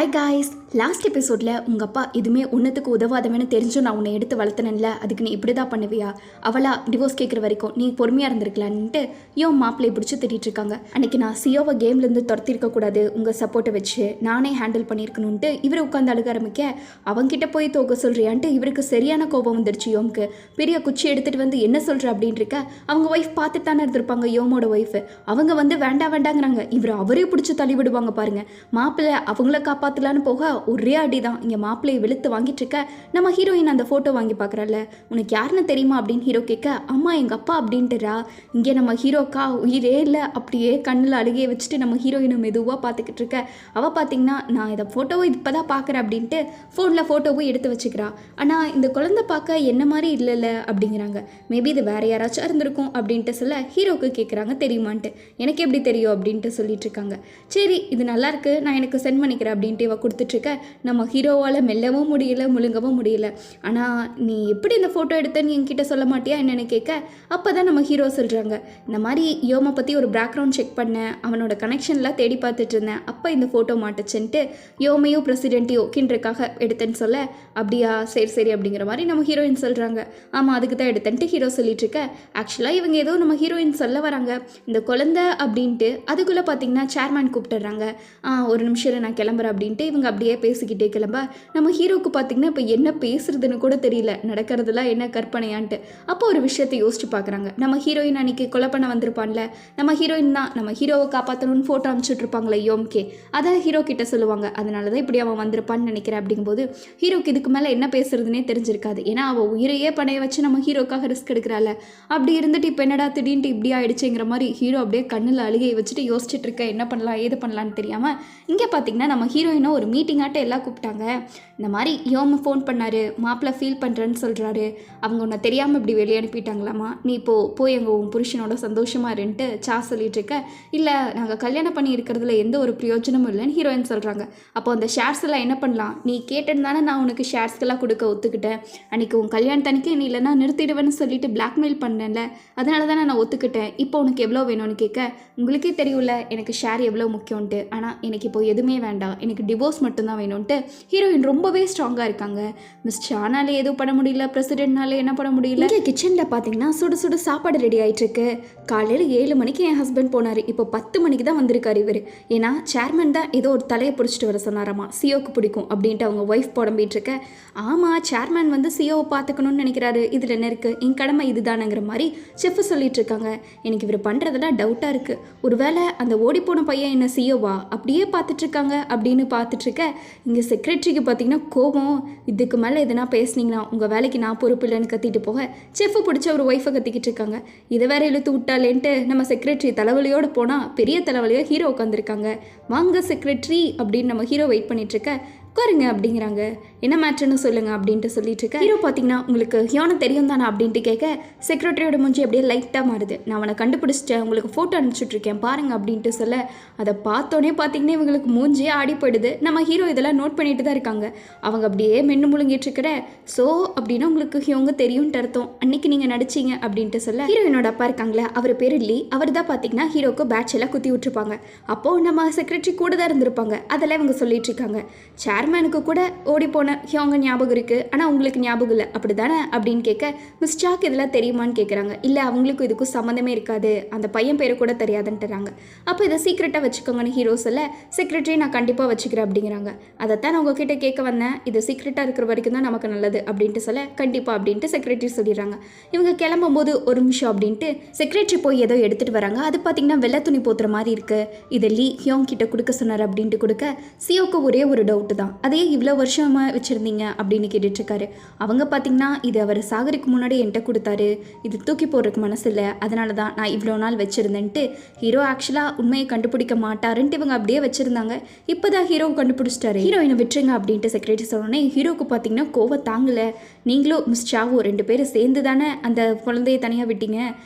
Hi guys, last எபிசோடில் உங்கள் அப்பா எதுவுமே ஒன்றுத்துக்கு உதவாதவன்னு தெரிஞ்சும் நான் உன்னை எடுத்து வளர்த்தனேன்ல, அதுக்கு நீ இப்படி தான் பண்ணுவியா? அவளா டிவோர்ஸ் கேட்குற வரைக்கும் நீ பொறுமையாக இருந்திருக்கலான்ட்டு ஏன் மாப்பிள்ளையை பிடிச்சி திட்டிகிட்டு இருக்காங்க. அன்றைக்கி நான் சியோவை கேம்லேருந்து துரத்திருக்கக்கூடாது, உங்கள் சப்போர்ட்டை வச்சு நானே ஹேண்டில் பண்ணியிருக்கணுன்ட்டு இவர் உட்காந்து அழுக ஆரம்பிக்க, அவங்ககிட்ட போய் தோக்க சொல்கிறியான்ட்டு இவருக்கு சரியான கோபம் வந்துடுச்சு. யோமுக்கு பெரிய குச்சி எடுத்துகிட்டு வந்து என்ன சொல்கிற அப்படின்ட்டு இருக்க. அவங்க ஒய்ஃப் பார்த்துட்டு தானே இருந்திருப்பாங்க, யோமோட ஒய்ஃபு. அவங்க வந்து வேண்டாங்கிறாங்க, இவர் அவரே பிடிச்சி தள்ளி விடுவாங்க பாருங்கள். மாப்பிள்ளை அவங்கள காப்பாற்றலான்னு போக ஒரே அடி தான். இங்கே மாப்பிள்ளையை வெளுத்து வாங்கிட்டு இருக்க நம்ம ஹீரோயின் அந்த ஃபோட்டோ வாங்கி பார்க்குறல்ல, உனக்கு யாருன்னு தெரியுமா அப்படின்னு ஹீரோ கேட்க, அம்மா எங்கள் அப்பா அப்படின்ட்டுரா. இங்கே நம்ம ஹீரோக்கா உயிரே இல்லை, அப்படியே கண்ணில் அழுகையை வச்சுட்டு நம்ம ஹீரோயினை மெதுவாக பார்த்துக்கிட்டு இருக்க. அவள் பார்த்தீங்கன்னா நான் இதை ஃபோட்டோவை இப்போ தான் பார்க்குறேன் அப்படின்ட்டு ஃபோனில் ஃபோட்டோவும் எடுத்து வச்சுக்கிறா. ஆனால் இந்த குழந்தை பார்க்க என்ன மாதிரி இல்லைல்ல அப்படிங்கிறாங்க. மேபி இது வேறு யாராச்சும் இருந்திருக்கும் அப்படின்ட்டு சொல்ல ஹீரோக்கு கேட்குறாங்க தெரியுமான்ட்டு. எனக்கு எப்படி தெரியும் அப்படின்ட்டு சொல்லிட்டு இருக்காங்க. சரி இது நல்லாயிருக்கு, நான் எனக்கு சென்ட் பண்ணிக்கிறேன் அப்படின்ட்டு இவ கொடுத்துட்ருக்க. நம்ம ஹீரோவால் மெல்லவும் முடியல, முழுங்கவும் முடியல. ஆனால் நீ எப்படி இந்த ஃபோட்டோ எடுத்தேன்னு என்கிட்ட சொல்ல மாட்டியா என்னென்னு கேட்க, அப்போ தான் நம்ம ஹீரோ சொல்கிறாங்க, இந்த மாதிரி யோமை பற்றி ஒரு பேக்ரவுண்ட் செக் பண்ணேன், அவனோட கனெக்ஷன்லாம் தேடி பார்த்துட்டு இருந்தேன், அப்போ இந்த ஃபோட்டோ மாட்டுச்சுன்ட்டு யோமையும் பிரசிடென்ட்டையும் ஓகேன்றக்காக எடுத்தேன்னு சொல்ல, அப்படியா சரி சரி அப்படிங்கிற மாதிரி நம்ம ஹீரோயின் சொல்கிறாங்க. ஆமாம் அதுக்கு தான் எடுத்தேன்ட்டு ஹீரோ சொல்லிட்டுருக்க. ஆக்சுவலாக இவங்க ஏதோ நம்ம ஹீரோயின் சொல்ல வராங்க இந்த குழந்தை அப்படின்ட்டு. அதுக்குள்ளே பார்த்தீங்கன்னா சேர்மேன் கூப்பிட்டுறாங்க. ஒரு நிமிஷம் நான் கிளம்புறேன் அப்படின்ட்டு இவங்க அப்படியே பேசிக்கிட்டே கிளம்ப, நம்ம ஹீரோக்கு பார்த்தீங்கன்னா இப்போ என்ன பேசுறதுன்னு கூட தெரியல, நடக்கிறதுலாம் என்ன கற்பனையான்ட்டு. அப்போ ஒரு விஷயத்தை யோசிச்சு பார்க்குறாங்க. நம்ம ஹீரோயின் அன்னைக்கு கொலை பண்ண வந்திருப்பான்ல, நம்ம ஹீரோயின் தான் நம்ம ஹீரோவை காப்பாற்றணும்னு ஃபோட்டோ அனுப்பிச்சுட்டு இருப்பாங்களே யோம்கே, அதை ஹீரோ கிட்ட சொல்லுவாங்க. அதனால தான் இப்படி அவன் வந்திருப்பான்னு நினைக்கிறேன். அப்படிங்கும்போது ஹீரோக்கு இதுக்கு மேலே என்ன பேசுறதுனே தெரிஞ்சிருக்காது. ஏன்னா அவள் உயிரையே பணைய வச்சு நம்ம ஹீரோக்காக ரிஸ்க் எடுக்கிறாள். அப்படி இருந்துட்டு இப்போ என்னடா திடீர்னு இப்படி ஆயிடுச்சுங்கிற மாதிரி ஹீரோ அப்படியே கண்ணில் அழுகையை வச்சுட்டு யோசிச்சுட்டு இருக்க, என்ன பண்ணலாம் ஏது பண்ணலான்னு தெரியாமல். இங்கே பார்த்தீங்கன்னா நம்ம ஹீரோயினை ஒரு மீட்டிங்காட்ட எல்லாம் கூப்பிட்டாங்க. இந்த மாதிரி யோம ஃபோன் பண்ணார், மாப்பிள்ளை ஃபீல் பண்ணுறேன்னு சொல்கிறாரு, அவங்க உன்னை தெரியாமல் இப்படி வெளியே அனுப்பிட்டாங்களாமா, நீ இப்போது போய் எங்கள் உன் புருஷனோட சந்தோஷமாக இருந்துட்டு சொல்லிட்டு இருக்க. இல்லை நாங்கள் கல்யாணம் பண்ணி இருக்கிறதுல எந்த ஒரு பிரயோஜனமும் இல்லைன்னு ஹீரோயின் சொல்கிறாங்க. அப்போ அந்த ஷேர்ஸ் எல்லாம் என்ன பண்ணலாம், நீ கேட்டதுனால நான் உனக்கு ஷேர்ஸ்க்கெல்லாம் கொடுக்க ஒத்துக்கிட்டேன், அன்றைக்கி உன் கல்யாணத்தனிக்கு நீ இல்லைன்னா நிறுத்திடுவேன்னு சொல்லிட்டு பிளாக்மெயில் பண்ணல, அதனால தானே நான் ஒத்துக்கிட்டேன். இப்போ உனக்கு எவ்வளோ வேணும்னு கேட்க, உங்களுக்கே தெரியும்ல எனக்கு ஷேர் எவ்வளோ முக்கியம்ன்ட்டு, ஆனால் எனக்கு இப்போ எதுவுமே வேண்டாம், எனக்கு டிவோர்ஸ் மட்டும்தான் வேணும்ன்ட்டு ஹீரோயின் ரொம்பவே ஸ்ட்ராங்காக இருக்காங்க. மிஸ் சானாலே எதுவும் பண்ண முடியல, பிரசிடென்ட்னாலே என்ன பண்ண முடியல. இங்கே கிச்சனில் பார்த்தீங்கன்னா சுடு சுடு சாப்பாடு ரெடி ஆகிட்டுருக்கு. காலையில் 7 மணிக்கு என் ஹஸ்பண்ட் போனார், இப்போ 10 மணிக்கு தான் வந்திருக்காரு இவர். ஏன்னா சேர்மன் தான் ஏதோ ஒரு தலையை பிடிச்சிட்டு வர சொன்னாராமா, சியோக்கு பிடிக்கும் அப்படின்ட்டு அவங்க ஒய்ஃப் புடம்பிட்டு இருக்க. ஆமாம் சேர்மன் வந்து சியோவை பார்த்துக்கணும்னு நினைக்கிறாரு, இதில் என்ன இருக்குது, என் கடமை இதுதானுங்கிற மாதிரி செஃப் சொல்லிட்டு இருக்காங்க. எனக்கு இவர் பண்ணுறதெல்லாம் டவுட்டாக இருக்குது, ஒருவேளை அந்த ஓடிப்போன பையன் என்ன சியோவா அப்படியே பார்த்துட்ருக்காங்க அப்படின்னு பார்த்துட்ருக்க. இங்கே செக்ரட்டரிக்கு பார்த்தீங்கன்னா கோபம், இதுக்கு மேலே எதுனா பேசுனீங்கன்னா உங்கள் வேலைக்கு நான் பொறுப்பு இல்லைன்னு கத்திட்டு போக, செஃப்பு பிடிச்ச ஒரு ஒய்ஃபை கத்திக்கிட்டு இருக்காங்க. இதை வேற இழுத்து விட்டாலேன்ட்டு நம்ம செக்ரட்டரி தலைவலியோடு போனால் பெரிய தலைவலியாக ஹீரோ உட்காந்துருக்காங்க. வாங்க செக்ரட்டரி அப்படின்னு நம்ம ஹீரோ வெயிட் பண்ணிட்டுருக்க. உட்காருங்க அப்படிங்கிறாங்க. என்ன மேட்ருன்னு சொல்லுங்கள் அப்படின்ட்டு சொல்லிட்டு இருக்க. ஹீரோ பார்த்தீங்கன்னா உங்களுக்கு ஹியோனை தெரியும் தானே அப்படின்ட்டு கேட்க, செக்ரட்டரியோட மூஞ்சி அப்படியே லைட்டாக மாறுது. நான் அவனை கண்டுபிடிச்சிட்டேன், உங்களுக்கு ஃபோட்டோ அனுப்பிச்சுட்ருக்கேன் பாருங்க அப்படின்ட்டு சொல்ல, அதை பார்த்தோன்னே பார்த்தீங்கன்னா இவங்களுக்கு மூஞ்சியே ஆடி போயிடுது. நம்ம ஹீரோ இதெல்லாம் நோட் பண்ணிட்டு தான் இருக்காங்க. அவங்க அப்படியே மென்னு முழுங்கிட்டு இருக்கிற. ஸோ அப்படின்னா உங்களுக்கு ஹியோங்க தெரியும்ட்டு அர்த்தம், அன்னைக்கு நீங்கள் நடிச்சிங்க அப்படின்ட்டு சொல்ல, ஹீரோயினோட அப்பா இருக்காங்களே அவர் பேர் லீ, அவர் தான் பார்த்தீங்கன்னா ஹீரோக்கு பேட்ச் எல்லாம் குத்தி விட்டுருப்பாங்க. அப்போது நம்ம செக்ரட்டரி கூட தான் இருந்திருப்பாங்க. அதெல்லாம் இவங்க சொல்லிட்டு இருக்காங்க. சேர்மேனுக்கு கூட ஓடி போன ஹியோங்க ஞாபகம் இருக்குது, ஆனால் உங்களுக்கு ஞாபகம் இல்லை அப்படி தானே அப்படின்னு கேட்க, மிஸ் சாக் இதெல்லாம் தெரியுமான்னு கேட்குறாங்க. இல்லை அவங்களுக்கும் இதுக்கும் சம்மந்தமே இருக்காது, அந்த பையன் பேரை கூட தெரியாதுன்ட்டுறாங்க. அப்போ இதை சீக்ரெட்டாக வச்சுக்கோங்கன்னு ஹீரோ சொல்ல, செக்ரட்டரி நான் கண்டிப்பாக வச்சுக்கிறேன் அப்படிங்கிறாங்க. அதைத்தான் நான் உங்ககிட்ட கேட்க வந்தேன், இது சீக்ரெட்டாக இருக்கிற வரைக்கும் தான் நமக்கு நல்லது அப்படின்ட்டு சொல்ல, கண்டிப்பாக அப்படின்ட்டு செக்ரட்டரி சொல்லிடுறாங்க. இவங்க கிளம்பும்போது ஒரு நிமிஷம் அப்படின்ட்டு செக்ரட்டரி போய் ஏதோ எடுத்துகிட்டு வராங்க. அது பார்த்தீங்கன்னா வெள்ளை துணி போத்துற மாதிரி இருக்குது. இதை லீ ஹியோங் கிட்ட கொடுக்க சொன்னார் அப்படின்ட்டு கொடுக்க, சியோக்கு ஒரே ஒரு டவுட்டு தான், அதே இவ்வளோ வருஷமாக வச்சுருந்தீங்க அப்படின்னு கேட்டுட்ருக்காரு. அவங்க பார்த்தீங்கன்னா இது அவர் சாகருக்கு முன்னாடி என்கிட்ட கொடுத்தாரு, இது தூக்கி போடுறதுக்கு மனசு இல்லை, அதனால தான் நான் இவ்வளோ நாள் வச்சுருந்தேன்ட்டு. ஹீரோ ஆக்சுவலாக உண்மையை கண்டுபிடிக்க மாட்டாருன்ட்டு இவங்க அப்படியே வச்சுருந்தாங்க. இப்போ தான் ஹீரோ கண்டுபிடிச்சிட்டாரு. ஹீரோயினை விட்டுருங்க அப்படின்ட்டு செக்ரட்டரி சொன்னோன்னே ஹீரோக்கு பார்த்தீங்கன்னா கோவம் தாங்கலை. நீங்களும் மிஸ் சாவோ 2 பேரும் சேர்ந்து தானே அந்த குழந்தையை தனியாக விட்டீங்க,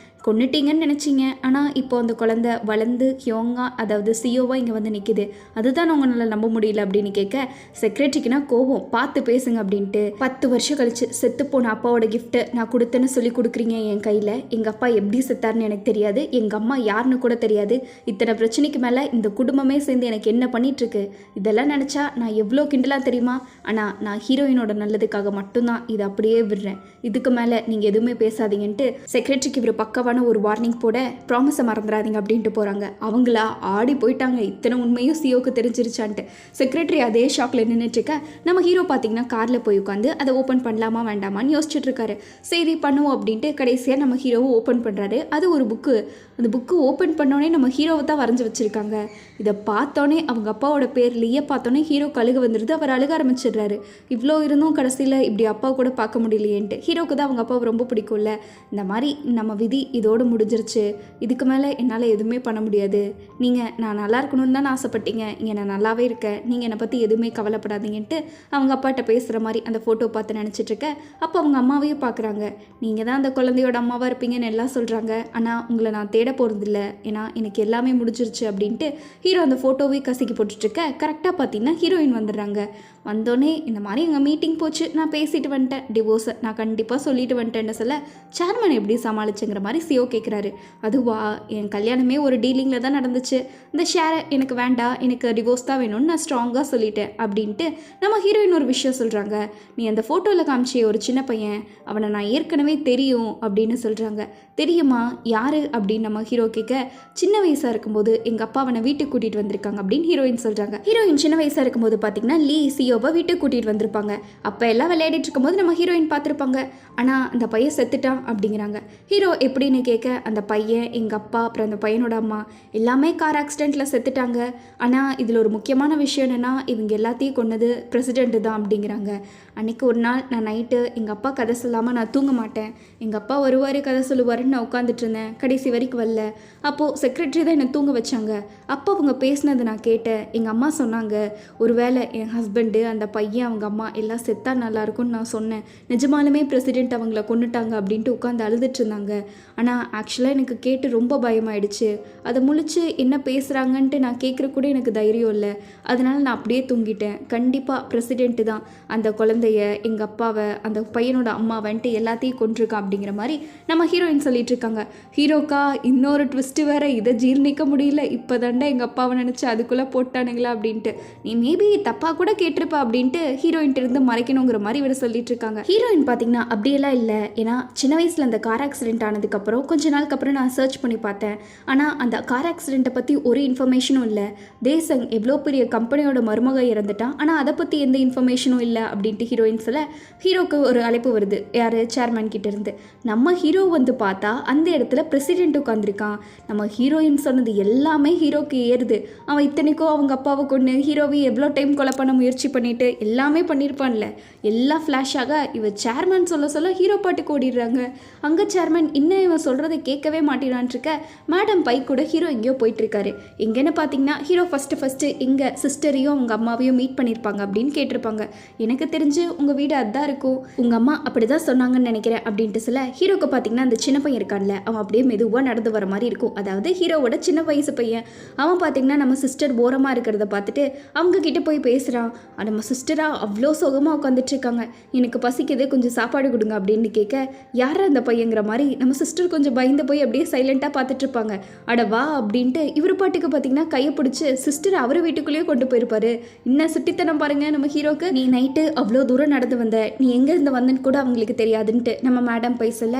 கொன்னுட்டீங்கன்னு நினச்சிங்க, ஆனால் இப்போ அந்த குழந்தை வளர்ந்து ஹியோங்கா அதாவது சியோவாக இங்கே வந்து நிற்கிது, அதுதான் உங்களால் நம்ப முடியல அப்படின்னு கேட்க செக்ரட்டரிக்குனா கோவம், பார்த்து பேசுங்க அப்படின்ட்டு 10 வருஷம் கழிச்சு செத்துப்போன அப்பாவோட கிஃப்ட்டை நான் கொடுத்தேன்னு சொல்லி கொடுக்குறீங்க என் கையில். எங்கள் அப்பா எப்படி செத்தாருன்னு எனக்கு தெரியாது, எங்கள் அம்மா யாருன்னு கூட தெரியாது. இத்தனை பிரச்சனைக்கு மேலே இந்த குடும்பமே சேர்ந்து எனக்கு என்ன பண்ணிகிட்ருக்கு. இதெல்லாம் நினச்சா நான் எவ்வளோ கிண்டலாக தெரியுமா? ஆனால் நான் ஹீரோயினோட நல்லதுக்காக மட்டும்தான் இதை அப்படியே விடுறேன். இதுக்கு மேலே நீங்கள் எதுவுமே பேசாதீங்கன்ட்டு செக்ரட்டரிக்கு இவர் பக்கவான ஒரு வார்னிங் போட ப்ராமிஸை மறந்துடாதீங்க அப்படின்ட்டு போகிறாங்க. அவங்களா ஆடி போயிட்டாங்க, இத்தனை உண்மையும் சியோக்கு தெரிஞ்சிருச்சான்ட்டு. செக்ரட்டரி அதே ஷாக்கில் நின்றுட்டுருக்க நம்ம ஹீரோ பார்த்தீங்கன்னா காரில் போய் உட்காந்து அதை ஓப்பன் பண்ணலாமா வேண்டாமான்னு யோசிச்சுட்டு இருக்காரு. சரி பண்ணுவோம் அப்படின்ட்டு கடைசியாக நம்ம ஹீரோவை ஓப்பன் பண்ணுறாரு. அது ஒரு புக்கு. அந்த புக்கு ஓப்பன் பண்ணோடனே நம்ம ஹீரோவை தான் வரைஞ்சி வச்சுருக்காங்க. இதை பார்த்தோன்னே அவங்க அப்பாவோட பேர்லேயே பார்த்தோன்னே ஹீரோ கழுக வந்துடுது. அவர் அழுக ஆரம்பிச்சிடுறாரு. இவ்வளோ இருந்தும் கடைசியில் இப்படி அப்பா கூட பார்க்க முடியலையேன்ட்டு. ஹீரோக்கு தான் அவங்க அப்பாவை ரொம்ப பிடிக்கும்ல. இந்த மாதிரி நம்ம விதி இதோடு முடிஞ்சிருச்சு, இதுக்கு மேலே என்னால் எதுவுமே பண்ண முடியாது. நீங்கள் நான் நல்லா இருக்கணும்னு தான் ஆசைப்பட்டீங்க, இங்கே நான் நல்லாவே இருக்கேன், நீங்கள் என்னை பற்றி எதுவுமே கவலைப்படாதீங்கன்ட்டு அவங்க அப்பாட்ட பேசுகிற மாதிரி அந்த ஃபோட்டோ பார்த்து நினச்சிட்ருக்க. அப்போ அவங்க அம்மாவையும் பார்க்குறாங்க. நீங்கள் தான் அந்த குழந்தையோட அம்மாவாக இருப்பீங்கன்னு எல்லாம் சொல்கிறாங்க, ஆனால் உங்களை நான் தேட போகிறதில்ல, ஏன்னா எனக்கு எல்லாமே முடிஞ்சிருச்சு அப்படின்ட்டு ஹீரோ அந்த ஃபோட்டோவே கசக்கி போட்டுட்ருக்க. கரெக்டாக பார்த்தீங்கன்னா ஹீரோயின் வந்துடுறாங்க. வந்தோடனே இந்த மாதிரி எங்கள் மீட்டிங் போச்சு, நான் பேசிட்டு வந்துட்டேன், டிவோர்ஸை நான் கண்டிப்பாக சொல்லிட்டு வந்துட்டேன்னு சொல்ல சேர்மன் எப்படி சமாளிச்சுங்கிற மாதிரி சியோ கேட்குறாரு. அதுவா, என் கல்யாணமே ஒரு டீலிங்கில் தான் நடந்துச்சு, இந்த ஷேரை எனக்கு வேண்டாம், எனக்கு டிவோர்ஸ் தான் வேணும்னு நான் ஸ்ட்ராங்காக சொல்லிட்டேன் அப்படின்ட்டு நம்ம ஹீரோயின் ஒரு விஷயம் சொல்கிறாங்க. நீ அந்த ஃபோட்டோவில் காமிச்சே ஒரு சின்ன பையன், அவனை நான் ஏற்கனவே தெரியும் அப்படின்னு சொல்கிறாங்க. தெரியுமா, யார் அப்படின்னு நம்ம ஹீரோ கேட்க, சின்ன வயசாக இருக்கும்போது எங்கள் அப்பா அவனை வீட்டுக்கு கூட்டிகிட்டு வந்திருக்காங்க அப்படின்னு ஹீரோயின் சொல்கிறாங்க. ஹீரோயின் சின்ன வயசாக இருக்கும்போது பார்த்தீங்கன்னா லீ சியோவை வீட்டுக்கு கூட்டிகிட்டு வந்திருப்பாங்க. அப்போ எல்லாம் விளையாடிட்டு இருக்கும்போது நம்ம ஹீரோயின் பார்த்துருப்பாங்க. ஆனால் அந்த பையன் செத்துட்டான் அப்படிங்கிறாங்க. ஹீரோ எப்படின்னு கேட்க, அந்த பையன் எங்கள் அப்பா அப்புறம் அந்த பையனோட அம்மா எல்லாமே கார் ஆக்சிடெண்ட்டில் செத்துட்டாங்க. ஆனால் இதில் ஒரு முக்கியமான விஷயம் என்னென்னா, இவங்க எல்லாத்தையும் கொன்னது பிரசிடெண்ட்டு தான் அப்படிங்கிறாங்க. அன்றைக்கி ஒரு நாள் நான் நைட்டு எங்கள் அப்பா கதை சொல்லாமல் நான் தூங்க மாட்டேன், எங்கள் அப்பா வருவார் கதை சொல்லுவாருன்னு நான் உட்காந்துட்டு இருந்தேன். கடைசி வரைக்கும் வரல. அப்போது செக்ரட்டரி தான் என்னை தூங்க வச்சாங்க. அப்போ அவங்க பேசினது நான் கேட்டேன். எங்கள் அம்மா சொன்னாங்க, ஒருவேளை என் ஹஸ்பண்டு அந்த பையன் அவங்க அம்மா எல்லாம் செத்தா நல்லாயிருக்கும்னு நான் சொன்னேன். நிஜமாலுமே பிரசிடெண்ட் அவங்கள கொண்டுட்டாங்க அப்படின்ட்டு உட்காந்து அழுதுட்டு இருந்தாங்க. ஆனால் ஆக்சுவலாக எனக்கு கேட்டு ரொம்ப பயமாயிடுச்சு. அதை முழிச்சு என்ன பேசுகிறாங்கன்ட்டு நான் கேட்குற கூட எனக்கு தைரியம் இல்லை. அதனால் நான் அப்படியே தூங்கிட்டேன். கண்டிப்பாக பிரசிடெண்ட்டு தான் அந்த குழந்தைய, எங்கள் அப்பாவை, அந்த பையனோட அம்மாவன்ட்டு எல்லாத்தையும் கொண்டிருக்கான் அப்படிங்கிற மாதிரி நம்ம ஹீரோயின் சொல்லிட்டு இருக்காங்க. ஹீரோக்கா இன்னொரு ட்விஸ்ட்டு வேறு, இதை ஜீர்ணிக்க முடியல, இப்போ தாண்டா எங்கள் அப்பாவை நினச்சி அதுக்குள்ளே போட்டானுங்களா அப்படின்ட்டு. நீ மேபி தப்பாக கூட கேட்டிருப்பா அப்படின்ட்டு ஹீரோயின்ட்டு இருந்து மறைக்கணுங்கிற மாதிரி இவர் சொல்லிட்டு இருக்காங்க. ஹீரோயின் பார்த்தீங்கன்னா அப்படியெல்லாம் இல்லை, ஏன்னா சின்ன வயசில் அந்த கார் ஆக்சிடென்ட் ஆனதுக்கப்புறம் கொஞ்ச நாளுக்கு அப்புறம் நான் சர்ச் பண்ணி பார்த்தேன். ஆனால் அந்த கார் ஆக்சிடெண்ட்டை பற்றி ஒரு இன்ஃபர்மேஷனும் இல்லை. தேசங் எவ்வளோ பெரிய கம்பெனியோட மருமக இறந்துட்டான், ஆனால் அதை பற்றி எந்த இன்ஃபர்மேஷனும் இல்லை அப்படின்ட்டு ஹீரோயின் சொல்ல ஹீரோக்கு ஒரு அழைப்பு வருது. யார், சேர்மேன் கிட்ட இருந்து. நம்ம ஹீரோ வந்து பார்த்தா அந்த இடத்துல பிரசிடெண்ட் உட்காந்துருக்கான். நம்ம ஹீரோயின் சொன்னது எல்லாமே ஹீரோக்கு ஏறுது. அவன் இத்தனைக்கும் அவங்க அப்பாவை கொண்டு ஹீரோவை எவ்வளோ டைம் கொலை பண்ண முயற்சி பண்ணிட்டு எல்லாமே பண்ணியிருப்பான்ல. எல்லாம் ஃப்ளாஷாக இவன் சேர்மேன் சொல்ல ஹீரோ பாட்டுக்கு ஓடிடுறாங்க. அங்கே சேர்மேன் இன்னும் இவன் சொல்கிறத கேட்கவே மாட்டேறான்னு இருக்க மேடம் பைக் கூட ஹீரோ எங்கேயோ போயிட்டுருக்காரு. எங்கன்னு பார்த்தீங்கன்னா ஹீரோ ஃபஸ்ட்டு எங்கள் சிஸ்டரையும் அவங்க அம்மாவையும் மீட் பண்ணியிருப்பாங்க அப்படின்னு கேட்டிருப்பாங்க. எனக்கு தெரிஞ்சு உங்கள் வீடு அதுதான் இருக்கும், உங்கள் அம்மா அப்படி தான் சொன்னாங்கன்னு நினைக்கிறேன் அப்படின்ட்டு சொல்ல ஹீரோக்கு பார்த்தீங்கன்னா அந்த சின்ன பையன் இருக்கான்ல, அவன் அப்படியே மெதுவாக நடந்து வர மாதிரி இருக்கும். அதாவது ஹீரோவோட சின்ன வயசு பையன். அவன் பார்த்தீங்கன்னா நம்ம சிஸ்டர் ஓரமாக இருக்கிறத பார்த்துட்டு அவங்க கிட்ட போய் பேசுகிறான். நம்ம சிஸ்டராக அவ்வளோ சோகமாக உட்காந்துட்டு இருக்காங்க. எனக்கு பசிக்குது, கொஞ்சம் சாப்பாடு கொடுங்க அப்படின்னு கேட்க, யாரா அந்த பையங்கிற மாதிரி நம்ம சிஸ்டர் கொஞ்சம் பயந்து போய் அப்படியே சைலண்ட்டாக பார்த்துட்டு இருப்பாங்க. அட வா அப்படின்ட்டு இவர் பாட்டுக்கு பார்த்தீங்கன்னா கையை பிடிச்சி சிஸ்டர் அவர் வீட்டுக்குள்ளேயே கொண்டு போயிருப்பாரு. இன்னும் சுட்டித்தனம் பாருங்க நம்ம ஹீரோக்கு. நீ நைட்டு அவ்வளோ தூரம் நடந்து வந்த, நீ எங்கேருந்து வந்தன்னு கூட அவங்களுக்கு தெரியாதுன்ட்டு நம்ம மேடம் போய் சொல்ல,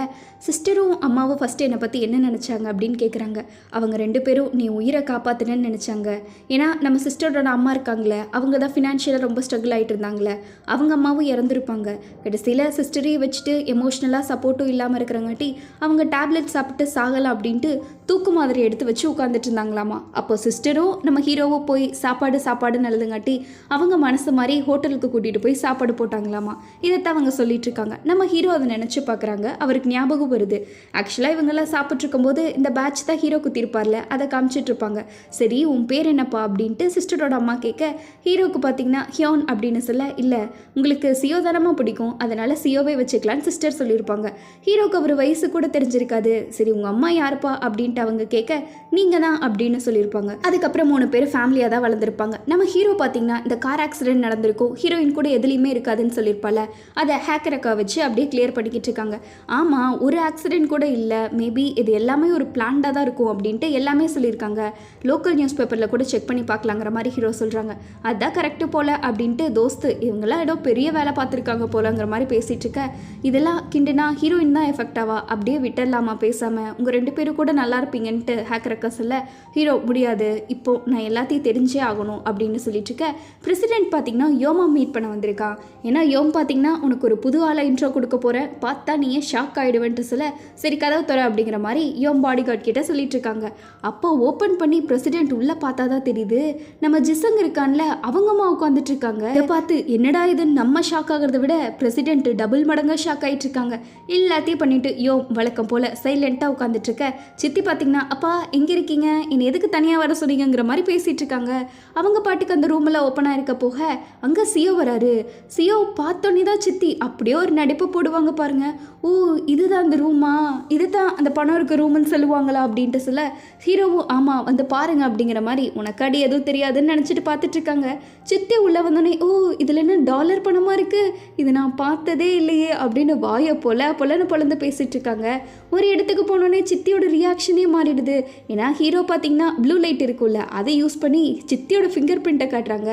சிஸ்டரும் அம்மாவும் ஃபஸ்ட்டு என்னை பற்றி என்ன நினச்சாங்க அப்படின்னு கேட்குறாங்க. அவங்க 2 பேரும் நீ உயிரை காப்பாற்றுனேன்னு நினச்சாங்க. ஏன்னா நம்ம சிஸ்டரோட அம்மா இருக்காங்களே, அவங்க தான் ஃபினான்ஷியலாக ரொம்ப ஸ்ட்ரகிள் ஆகிட்டு இருந்தாங்களே, அவங்க அம்மாவும் இறந்துருப்பாங்க. கடைசியில் சிஸ்டரையும் வச்சுட்டு எமோஷ்னலாக சப்போர்ட்டும் இல்லாமல் இருக்கிறங்காட்டி அவங்க டேப்லெட் சாப்பிட்டு சாகலாம் அப்படின்ட்டு தூக்கு மாதிரி எடுத்து வச்சு உட்காந்துட்டு இருந்தாங்களாமா. அப்போ சிஸ்டரும் நம்ம ஹீரோவும் போய் சாப்பாடு நல்லதுங்காட்டி அவங்க மனசு மாதிரி ஹோட்டலுக்கு கூட்டிகிட்டு போய் சாப்பாடு போட்டாங்களாமா. இதைத்தான் அவங்க சொல்லிட்டு இருக்காங்க. நம்ம ஹீரோ அதை நினச்சி பார்க்குறாங்க. அவருக்கு ஞாபகம் வருது, ஆக்சுவலாக இவங்கெல்லாம் சாப்பிட்ருக்கும் போது இந்த பேட்ச் தான் ஹீரோ குத்திருப்பார்ல அதை காமிச்சிட்டு இருப்பாங்க. சரி உன் பேர் என்னப்பா அப்படின்ட்டு சிஸ்டரோட அம்மா கேட்க ஹீரோக்கு பார்த்தீங்கன்னா ஹியோன் அப்படின்னு சொல்ல, இல்லை உங்களுக்கு சியோ தானமாக பிடிக்கும் அதனால சியோவே வச்சுக்கலான்னு சிஸ்டர் சொல்லியிருப்பாங்க. ஹீரோக்கு அவர் வயசு கூட தெரிஞ்சிருக்காது. சரி உங்கள் அம்மா யாருப்பா அப்படின்ட்டு அவங்க கேட்க நீங்கள் தான் அப்படின்னு சொல்லியிருப்பாங்க. அதுக்கப்புறம் 3 பேர் ஃபேமிலியாக தான் வளர்ந்துருப்பாங்க. நம்ம ஹீரோ பார்த்தீங்கன்னா இந்த கார் ஆக்சிடென்ட் நடந்திருக்கும், ஹீரோயின் கூட எதுலேயுமே இருக்காதுன்னு சொல்லியிருப்பால, அதை ஹேக்கர் அக்கா வச்சு அப்படியே கிளியர் பண்ணிக்கிட்டு இருக்காங்க. ஆமாம் ஒரு ஆக்சிடென்ட் கூட இல்லை, மேபி இது எல்லாமே ஒரு பிளான்டாக தான் இருக்கும் அப்படின்ட்டு எல்லாமே சொல்லியிருக்காங்க. லோக்கல் நியூஸ் பேப்பரில் கூட செக் பண்ணி பார்க்கலாங்கிற மாதிரி ஹீரோ சொல்கிறாங்க. அதுதான் கரெக்டு போல் அப்படின்ட்டு தோஸ்து இவங்களாம் ஏதோ பெரிய வேலை பார்த்துருக்காங்க போலங்கிற மாதிரி பேசிகிட்டு இருக்க, இதெல்லாம் கிண்டுனா ஹீரோயின் தான் எஃபெக்ட் ஆவா, அப்படியே விட்டுடலாமா பேசாமல், உங்கள் 2 பேரும் கூட நல்லா இருப்பீங்கன்ட்டு ஹேக்கர் அக்கா சொல்ல, ஹீரோ முடியாது இப்போ நான் எல்லாத்தையும் தெரிஞ்சே ஆகணும் அப்படின்னு சொல்லிட்டு இருக்க, பிரசிடென்ட் பார்த்தீங்கன்னா யோமா மீட் பண்ண வந்திருக்கான். ஏன்னா யோம் பார்த்தீங்கன்னா உனக்கு ஒரு புது ஆளை இன்ட்ரோ கொடுக்க போகிறேன், பார்த்தா நீ ஷாக் ஆகிடுவேன்ட்டு சொல்ல, சரி கதவு தர அப்படிங்கிற மாதிரி யோம் பாடி கார்ட் கிட்ட சொல்லிட்டு இருக்காங்க. அப்போ ஓப்பன் பண்ணி பிரசிடென்ட் உள்ளே பார்த்தா தான் தெரியுது நம்ம ஜிசங் இருக்கான்ல அவங்கம்மா உட்காந்துட்டு இருக்காங்க. இதை பார்த்து என்னடா இதுன்னு நம்ம ஷாக் ஆகிறத விட பிரசிடென்ட் டபுள் மடங்காக ஷாக் ஆகிட்டு இருக்காங்க. எல்லாத்தையும் பண்ணிட்டு யோம் வழக்கம் போல் சைலண்ட்டாக உட்காந்துட்டு இருக்க, சித்தி பார்த்தீங்கன்னா அப்பா எங்கே இருக்கீங்க, என்னை எதுக்கு தனியாக வர சொன்னீங்கிற மாதிரி பேசிகிட்டு இருக்காங்க. அவங்க பாட்டுக்கு அந்த ரூமில் ஓப்பனாக இருக்க போக அங்கே சியோ வராரு. சியோ பார்த்தோன்னே தான் சித்தி அப்படியே ஒரு நடிப்பு போடுவாங்க பாருங்க, ஓ இதுதான் அந்த ரூமா, இதுதான் அந்த பணம் இருக்க ரூம்னு சொல்லுவாங்களா அப்படின்ட்டு சொல்ல, ஹீரோவும் ஆமாம் வந்து பாருங்க அப்படிங்கிற மாதிரி உனக்கு அடி எதுவும் தெரியாதுன்னு நினச்சிட்டு பார்த்துட்டு இருக்காங்க. சித்தி உள்ளே வந்தோடனே ஓ இதில் என்ன டாலர் பணமாக இருக்குது, இது நான் பார்த்ததே இல்லையே அப்படின்னு வாயை பொலன்னு பொலந்து பேசிகிட்டு இருக்காங்க. ஒரு இடத்துக்கு போனோடனே சித்தியோட ரியாக்ஷனே மாறிடுது. ஏன்னா ஹீரோ பார்த்தீங்கன்னா ப்ளூ லைட் இருக்குல்ல அதை யூஸ் பண்ணி சித்தியோட ஃபிங்கர் பிரிண்ட்டை காட்டுறாங்க.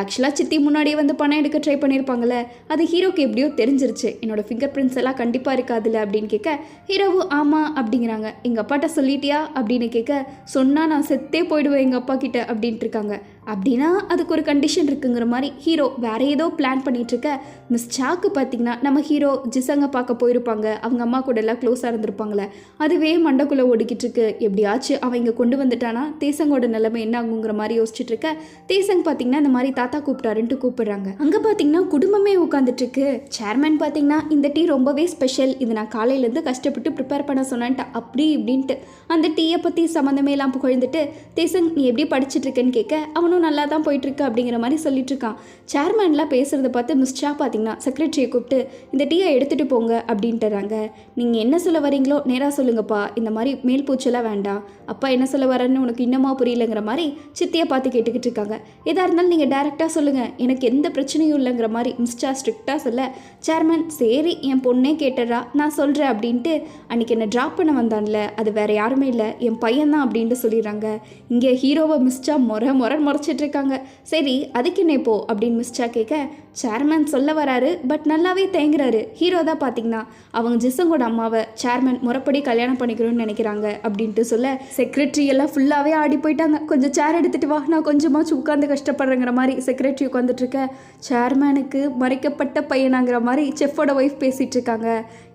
ஆக்சுவலாக சித்தி முன்னாடியே வந்து பணம் எடுக்க ட்ரை பண்ணியிருப்பாங்கள்ல, அது ஹீரோக்கு எப்படியோ தெரிஞ்சிருச்சு, என்னோட ஃபிங்கர் பிரிண்ட்ஸ் எல்லாம் கண்டிப்பாக இருக்காதுல்ல அப்படின்னு கேட்க, ஹீரோவும் ஆமாம் அப்படிங்கிறாங்க. எங்கள் அப்பாட்ட சொல்லிட்டியா அப்படின்னு கேட்க, சொன்னால் நான் செத்தே போயிடுவேன் எங்கள் அப்பா கிட்ட அப்படின்ட்டு இருக்காங்க. அப்படின்னா அதுக்கு ஒரு கண்டிஷன் இருக்குங்கிற மாதிரி ஹீரோ வேற ஏதோ பிளான் பண்ணிட்டு இருக்க, மிஸ் சாக்கு பார்த்தீங்கன்னா நம்ம ஹீரோ ஜிசங்க பார்க்க போயிருப்பாங்க, அவங்க அம்மா கூட எல்லாம் க்ளோஸாக இருந்திருப்பாங்களே, அதுவே மண்டக்குள்ளே ஓடிக்கிட்டு இருக்கு. எப்படியாச்சும் அவன் இங்கே கொண்டு வந்துட்டானா தேசங்கோட நிலைமை என்ன ஆகுங்கிற மாதிரி யோசிச்சுட்டு இருக்க, தேசங் பார்த்தீங்கன்னா இந்த மாதிரி தாத்தா கூப்பிட்டாருன்ட்டு கூப்பிடுறாங்க. அங்கே பார்த்தீங்கன்னா குடும்பமே உட்காந்துட்டு இருக்கு. சேர்மேன் பார்த்தீங்கன்னா இந்த டீ ரொம்பவே ஸ்பெஷல், இது நான் காலையிலேருந்து கஷ்டப்பட்டு ப்ரிப்பேர் பண்ண சொன்னேன்ட்டு அப்படி இப்படின்ட்டு அந்த டீயை பற்றி சம்மந்தமே எல்லாம் புகழ்ந்துட்டு, தேசங் நீ எப்படி படிச்சுட்டு இருக்கேன்னு கேட்க, அவனும் நல்லா தான் போயிட்டுருக்கு அப்படிங்கிற மாதிரி சொல்லிட்டு இருக்கான். சேர்மேன்லாம் பேசுகிறத பார்த்து மிஸ் சா பார்த்தீங்கன்னா செக்ரட்டரியை கூப்பிட்டு இந்த டீயை எடுத்துகிட்டு போங்க அப்படின்ட்டுறாங்க. நீங்கள் என்ன சொல்ல வரீங்களோ நேராக சொல்லுங்கப்பா, இந்த மாதிரி மேல் பூச்செல்லாம் வேண்டாம், அப்பா என்ன சொல்ல வரேன்னு உனக்கு இன்னமா புரியலங்கிற மாதிரி சித்தியை பார்த்து கேட்டுக்கிட்டு இருக்காங்க. எதாக இருந்தாலும் நீங்கள் டேரெக்டாக சொல்லுங்கள், எனக்கு எந்த பிரச்சனையும் இல்லைங்கிற மாதிரி மிஸ் சா ஸ்ட்ரிக்டாக சொல்ல, சேர்மேன் சரி என் பொண்ணே கேட்டுறா நான் சொல்கிறேன் அப்படின்ட்டு, அன்றைக்கி என்னை ட்ராப் பண்ண வந்தான்ல அது வேறு யாருமே இல்லை என் பையன்தான் அப்படின்ட்டு சொல்லிடுறாங்க. இங்கே ஹீரோவை மிஸ் சா முறைச்சிட்டு இருக்காங்க. சரி அதுக்கு என்ன இப்போ அப்படின்னு மிஸ் சா கேட்க, சேர்மேன் சொல்ல வராரு பட் நல்லாவே தயங்குறாரு. ஹீரோ தான் பார்த்தீங்கன்னா அவங்க ஜிசங்கோட அம்மாவை சேர்மேன் முறைப்படி கல்யாணம் பண்ணிக்கணும்னு நினைக்கிறாங்க அப்படின்ட்டு சொல்ல, செக்ரட்டரி எல்லாம் ஃபுல்லாகவே ஆடி போயிட்டாங்க. கொஞ்சம் சேர் எடுத்துகிட்டு வா, நான் கொஞ்சமாச்சும் உட்காந்து கஷ்டப்படுறேங்கிற மாதிரி செக்ரட்டரி உட்காந்துட்டு இருக்க, சேர்மேனுக்கு மறைக்கப்பட்ட பையனாங்கிற மாதிரி செஃப்போட ஒய்ஃப் பேசிகிட்டு இருக்காங்க.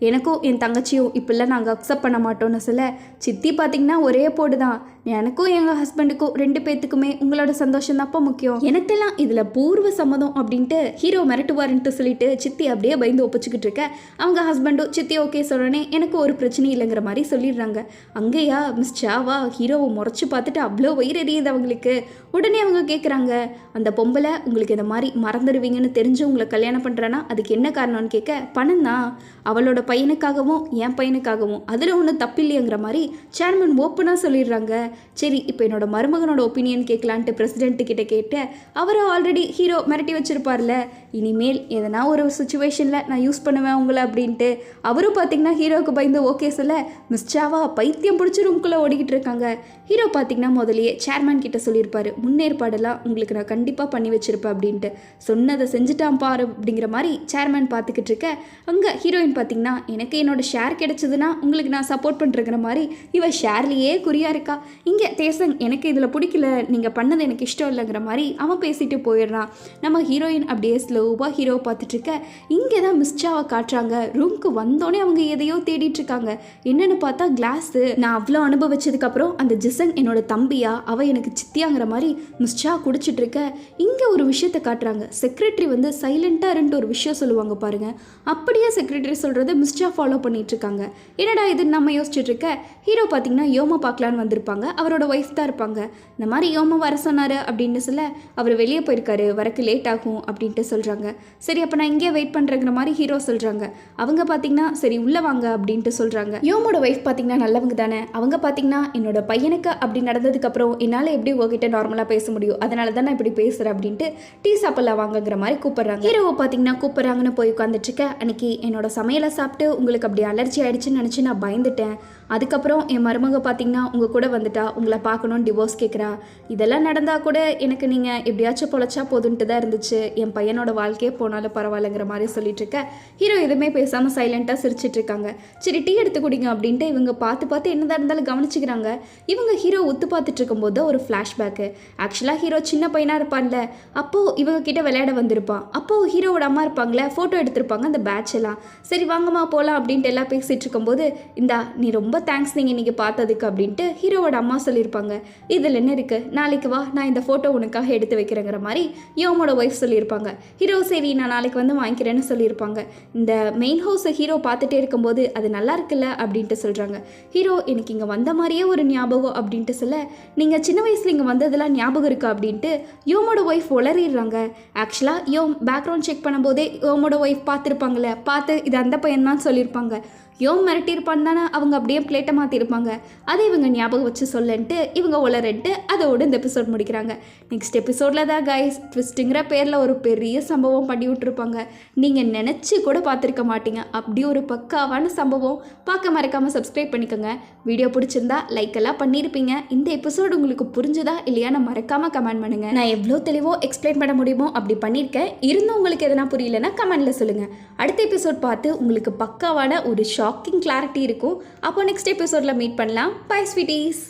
எனக்கும் என் தங்கச்சியும் இப்படிலாம் நாங்கள் அக்செப்ட் பண்ண மாட்டோம்னு சொல்ல, சித்தி பார்த்தீங்கன்னா ஒரே போடு தான், எனக்கும் எங்கள் ஹஸ்பண்டுக்கும் 2 பேர்த்துக்குமே உங்களோட சந்தோஷம் தான்ப்பா முக்கியம், எனக்கெல்லாம் இதில் பூர்வ சம்மதம் அப்படின்ட்டு ஹீரோ மிரட்டுவாருன்ட்டு சொல்லிட்டு சித்தி அப்படியே பயந்து ஒப்பிச்சுக்கிட்டு இருக்க, அவங்க ஹஸ்பண்டும் சித்தி ஓகே சொல்கிறனே எனக்கு ஒரு பிரச்சனையும் இல்லைங்கிற மாதிரி சொல்லிடுறாங்க. அங்கேயா மிஸ் சாவா ஹீரோவை முறைச்சி பார்த்துட்டு அவ்வளோ வயிறு எரியுது அவங்களுக்கு. உடனே அவங்க கேட்குறாங்க, அந்த பொம்பளை உங்களுக்கு இந்த மாதிரி மறந்துடுவீங்கன்னு தெரிஞ்சு உங்களை கல்யாணம் பண்ணுறேன்னா அதுக்கு என்ன காரணம்னு கேட்க, பணம் தான், அவளோட பையனுக்காகவும் என் பையனுக்காகவும் அதில் ஒன்றும் தப்பில்லையங்கிற மாதிரி சேர்மன் ஓப்பனாக சொல்லிடுறாங்க. சரி இப்போ என்னோட மருமகனோட ஒப்பீனியன் கேட்கலான்ட்டு பிரசிடென்ட்டு கிட்ட கேட்டு, அவரை ஆல்ரெடி ஹீரோ மிரட்டி வச்சிருப்பார்ல, இனிமேல் எதனா ஒரு சுச்சுவேஷனில் நான் யூஸ் பண்ணுவேன் உங்களை அப்படின்ட்டு அவரும் பார்த்தீங்கன்னா ஹீரோவுக்கு பயந்து ஓகே சொல்ல, மிஸ் சாவா பைத்தியம் பிடிச்சி ரூம்குள்ளே ஓடிக்கிட்டு இருக்காங்க. ஹீரோ பார்த்தீங்கன்னா முதலையே சேர்மேன் கிட்ட சொல்லியிருப்பாரு, முன்னேற்பாடெல்லாம் உங்களுக்கு நான் கண்டிப்பாக பண்ணி வச்சிருப்பேன் அப்படின்ட்டு, சொன்னதை செஞ்சுட்டான் பாரு அப்படிங்கிற மாதிரி சேர்மேன் பார்த்துக்கிட்டு இருக்க, அங்கே ஹீரோயின் பார்த்தீங்கன்னா எனக்கு என்னோட ஷேர் கிடைச்சதுன்னா உங்களுக்கு நான் சப்போர்ட் பண்ணுறங்கிற மாதிரி இவ ஷேர்லேயே குறியா இருக்கா. இங்கே தேசங் எனக்கு இதில் பிடிக்கல, நீங்கள் பண்ணது எனக்கு இஷ்டம் இல்லைங்கிற மாதிரி அவன் பேசிட்டு போயிடுறான். நம்ம ஹீரோயின் அப்படியே ஸ்லோ ஸ்லோவாக ஹீரோவை பார்த்துட்ருக்க இங்கே தான் மிஸ்சாவை காட்டுறாங்க. ரூமுக்கு வந்தோடனே அவங்க எதையோ தேடிட்டு இருக்காங்க. என்னென்னு பார்த்தா கிளாஸு. நான் அவ்வளோ அனுபவிச்சதுக்கப்புறம் அந்த ஜிசங் என்னோட தம்பியா, அவள் எனக்கு சித்தியாங்கிற மாதிரி மிஸ்சா குடிச்சிட்டு இருக்க. இங்கே ஒரு விஷயத்தை காட்டுறாங்க. செக்ரட்டரி வந்து சைலண்ட்டாக இருந்துட்டு ஒரு விஷயம் சொல்லுவாங்க பாருங்க. அப்படியே செக்ரட்டரி சொல்கிறத மிஸ்சா ஃபாலோ பண்ணிட்டு இருக்காங்க. என்னடா இது நம்ம யோசிச்சுட்டு இருக்க. ஹீரோ பார்த்தீங்கன்னா யோமா பார்க்கலான்னு வந்திருப்பாங்க. அவரோட ஒய்ஃப் தான் இருப்பாங்க. இந்த மாதிரி யோமா வர சொன்னார் அப்படின்னு சொல்ல, அவர் வெளியே போயிருக்காரு, வரக்கு லேட் ஆகும் அப்படின்ட்டு சொல்கிறாங்க. சரி அப்போ நான் இங்கே வெயிட் பண்ணுறேங்கிற மாதிரி ஹீரோ சொல்கிறாங்க. அவங்க பார்த்தீங்கன்னா சரி உள்ளே வாங்க அப்படின்ட்டு சொல்கிறாங்க. யோமோட ஒய்ஃப் பார்த்தீங்கன்னா நல்லவங்க தானே. அவங்க பார்த்தீங்கன்னா என்னோட பையனுக்கு அப்படி நடந்ததுக்கப்புறம் என்னால் எப்படி உங்ககிட்ட நார்மலாக பேச முடியும், அதனால தான் நான் இப்படி பேசுகிறேன் அப்படின்ட்டு டீ சாப்பிடலாம் வாங்கங்கிற மாதிரி கூப்பிட்றாங்க. ஹீரோவை பார்த்தீங்கன்னா கூப்பிட்றாங்கன்னு போய் உட்காந்துட்டு இருக்க. அன்னைக்கு என்னோட சமையலை சாப்பிட்டு உங்களுக்கு அப்படி அலர்ஜி ஆயிடுச்சுன்னு நினச்சி நான் பயந்துட்டேன். அதுக்கப்புறம் என் மருமக பார்த்தீங்கன்னா உங்கள் கூட வந்துட்டா, உங்களை பார்க்கணுன்னு டிவோர்ஸ் கேட்குறா. இதெல்லாம் நடந்தால் கூட எனக்கு நீங்கள் எப்படியாச்சும் பொழைச்சா போதுன்ட்டு தான் இருந்துச்சு. என் பையனோட வாழ்க்கையே போனாலும் பரவாயில்லைங்கிற மாதிரி சொல்லிட்டு இருக்க. ஹீரோ எதுவுமே பேசாமல் சைலண்ட்டாக சிரிச்சிட்டு இருக்காங்க. சரி டீ எடுத்து குடிங்க அப்படின்ட்டு இவங்க பார்த்து என்னதான் இருந்தாலும் கவனிச்சுக்கிறாங்க. இவங்க ஹீரோ ஒத்து பார்த்துட்டு இருக்கும்போது ஒரு ஃப்ளாஷ்பேக்கு. ஆக்சுவலாக ஹீரோ சின்ன பையனாக இருப்பான்ல, அப்போது இவங்க கிட்ட விளையாட வந்திருப்பான். அப்போது ஹீரோவோட அம்மா இருப்பாங்களே, ஃபோட்டோ எடுத்திருப்பாங்க அந்த பேட்ச் எல்லாம். சரி வாங்கம்மா போகலாம் அப்படின்ட்டு எல்லாம் பேசிகிட்டு இருக்கும்போது, இந்தா நீ ரொம்ப தேங்க்ஸ் நீங்கள் இன்றைக்கி பார்த்ததுக்கு அப்படின்ட்டு ஹீரோவோட அம்மா சொல்லியிருப்பாங்க. இதில் என்ன இருக்குது, நாளைக்கு வா நான் இந்த ஃபோட்டோ உனக்காக எடுத்து வைக்கிறேங்கிற மாதிரி யோமோட ஒய்ஃப் சொல்லியிருப்பாங்க. ஹீரோ சரி நான் நாளைக்கு வந்து வாங்கிக்கிறேன்னு சொல்லியிருப்பாங்க. இந்த மெயின் ஹவுஸை ஹீரோ பார்த்துட்டே இருக்கும்போது அது நல்லா இருக்குல்ல அப்படின்ட்டு சொல்கிறாங்க. ஹீரோ எனக்கு இங்கே வந்த மாதிரியே ஒரு ஞாபகம் அப்படின்ட்டு சொல்ல, நீங்கள் சின்ன வயசில் இங்கே வந்ததெல்லாம் ஞாபகம் இருக்கா அப்படின்ட்டு யோமோட ஒய்ஃப் உளறிடுறாங்க. ஆக்சுவலாக யோம் பேக்ரவுண்ட் செக் பண்ணும்போதே யோமோட ஒய்ஃப் பார்த்துருப்பாங்களே, பார்த்து இது அந்த பையன் தான் சொல்லியிருப்பாங்க. யோம் மிரட்டியிருப்பான்னு தானே அவங்க அப்படியே பிளேட்டை மாற்றிருப்பாங்க. அதை இவங்க ஞாபகம் வச்சு சொல்லன்ட்டு இவங்க உளரன்ட்டு அதோடு இந்த எபிசோட் முடிக்கிறாங்க. நெக்ஸ்ட் எபிசோடில் தான் கைஸ் ட்விஸ்ட்டுங்கிற பேரில் ஒரு பெரிய சம்பவம் பண்ணி விட்டுருப்பாங்க. நீங்கள் நினச்சி கூட பார்த்துருக்க மாட்டீங்க. அப்படி ஒரு பக்காவான சம்பவம். பார்க்க மறக்காமல் சப்ஸ்கிரைப் பண்ணிக்கோங்க. வீடியோ பிடிச்சிருந்தா லைக் எல்லாம் பண்ணியிருப்பீங்க. இந்த எபிசோடு உங்களுக்கு புரிஞ்சுதா இல்லையான்னு மறக்காமல் கமெண்ட் பண்ணுங்கள். நான் எவ்வளோ தெளிவோ எக்ஸ்பிளைன் பண்ண முடியுமோ அப்படி பண்ணியிருக்கேன். இருந்தும் உங்களுக்கு எதனா புரியலன்னா கமெண்டில் சொல்லுங்கள். அடுத்த எபிசோட் பார்த்து உங்களுக்கு பக்காவான ஒரு ஷாக்கிங் கிளாரிட்டி இருக்கும். அப்போ நெக்ஸ்ட் எபிசோடில் மீட் பண்ணலாம். Bye sweeties.